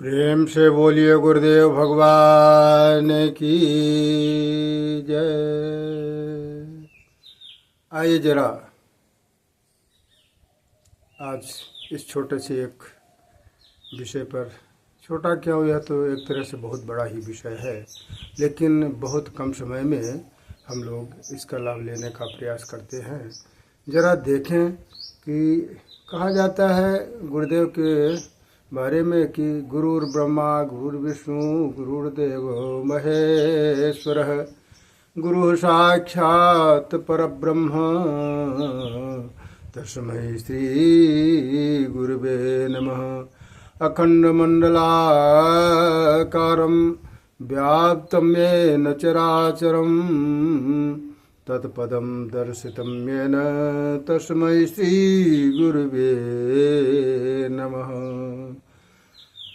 प्रेम से बोलिए गुरुदेव भगवान की जय। आइए जरा आज इस छोटे से एक विषय पर, छोटा क्यों, यह तो एक तरह से बहुत बड़ा ही विषय है, लेकिन बहुत कम समय में हम लोग इसका लाभ लेने का प्रयास करते हैं। जरा देखें कि कहा जाता है गुरुदेव के बारे में कि गुरुर् ब्रह्मा गुरुर्विष्णु गुरुर्देवो महेश्वरः गुरु साक्षात् परब्रह्म तस्मै श्री गुरुवे नमः। अखण्डमण्डलाकारं व्याप्तं येन चराचरं तत्पदं दर्शितं येन तस्मै श्री गुरुवे नमः।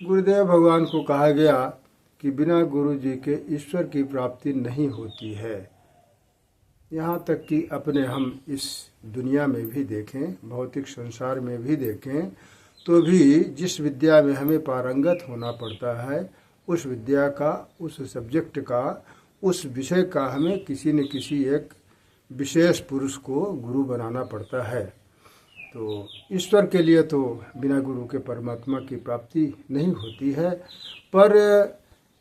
गुरुदेव भगवान को कहा गया कि बिना गुरु जी के ईश्वर की प्राप्ति नहीं होती है। यहाँ तक कि अपने हम इस दुनिया में भी देखें, भौतिक संसार में भी देखें, तो भी जिस विद्या में हमें पारंगत होना पड़ता है, उस विद्या का, उस सब्जेक्ट का, उस विषय का हमें किसी न किसी एक विशेष पुरुष को गुरु बनाना पड़ता है। तो ईश्वर के लिए तो बिना गुरु के परमात्मा की प्राप्ति नहीं होती है। पर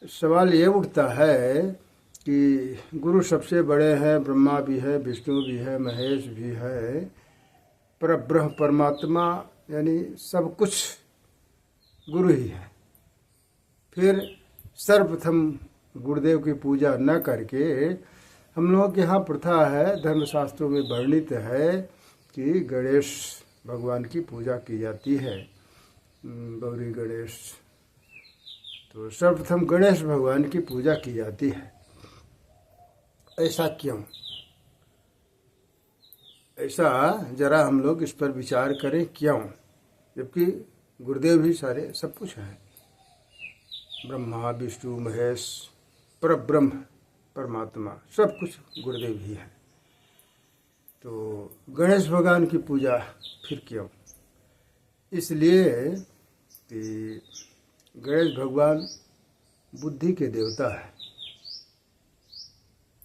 सवाल ये उठता है कि गुरु सबसे बड़े हैं, ब्रह्मा भी है, विष्णु भी है, महेश भी है, परब्रह्म परमात्मा यानी सब कुछ गुरु ही है। फिर सर्वप्रथम गुरुदेव की पूजा न करके हम लोगों के यहाँ प्रथा है, धर्मशास्त्रों में वर्णित है कि गणेश भगवान की पूजा की जाती है, गौरी गणेश। तो सर्वप्रथम गणेश भगवान की पूजा की जाती है। ऐसा क्यों? ऐसा जरा हम लोग इस पर विचार करें, क्यों? जबकि गुरुदेव भी सारे सब कुछ हैं, ब्रह्मा विष्णु महेश परब्रह्म परमात्मा सब कुछ गुरुदेव ही है। तो गणेश भगवान की पूजा फिर क्यों? इसलिए कि गणेश भगवान बुद्धि के देवता है।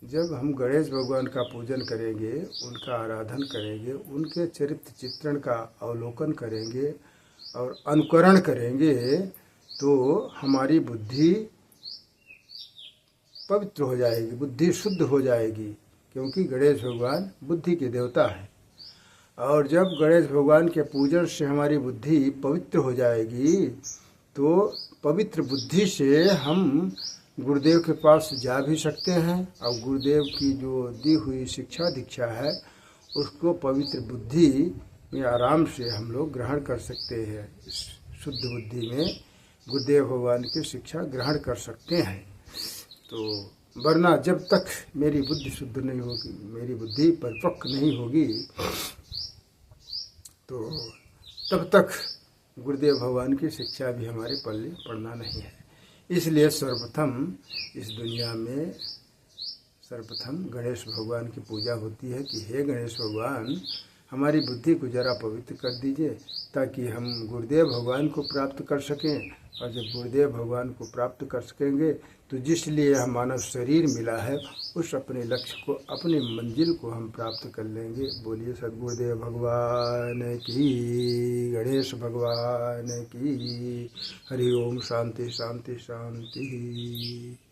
जब हम गणेश भगवान का पूजन करेंगे, उनका आराधन करेंगे, उनके चरित्र चित्रण का अवलोकन करेंगे और अनुकरण करेंगे, तो हमारी बुद्धि पवित्र हो जाएगी, बुद्धि शुद्ध हो जाएगी, क्योंकि गणेश भगवान बुद्धि के देवता है। और जब गणेश भगवान के पूजन से हमारी बुद्धि पवित्र हो जाएगी, तो पवित्र बुद्धि से हम गुरुदेव के पास जा भी सकते हैं और गुरुदेव की जो दी हुई शिक्षा दीक्षा है उसको पवित्र बुद्धि में आराम से हम लोग ग्रहण कर सकते हैं। इस शुद्ध बुद्धि में गुरुदेव भगवान की शिक्षा ग्रहण कर सकते हैं। तो वरना जब तक मेरी बुद्धि शुद्ध नहीं होगी, मेरी बुद्धि परिपक्व नहीं होगी, तो तब तक गुरुदेव भगवान की शिक्षा भी हमारे पल्ले पड़ना नहीं है। इसलिए सर्वप्रथम इस दुनिया में सर्वप्रथम गणेश भगवान की पूजा होती है कि हे गणेश भगवान, हमारी बुद्धि को जरा पवित्र कर दीजिए ताकि हम गुरुदेव भगवान को प्राप्त कर सकें। और जब गुरुदेव भगवान को प्राप्त कर सकेंगे तो जिस लिए हम मानव शरीर मिला है, उस अपने लक्ष्य को, अपनी मंजिल को हम प्राप्त कर लेंगे। बोलिए सद्गुरुदेव भगवान की, गणेश भगवान की। हरि ओम। शांति शांति शांति।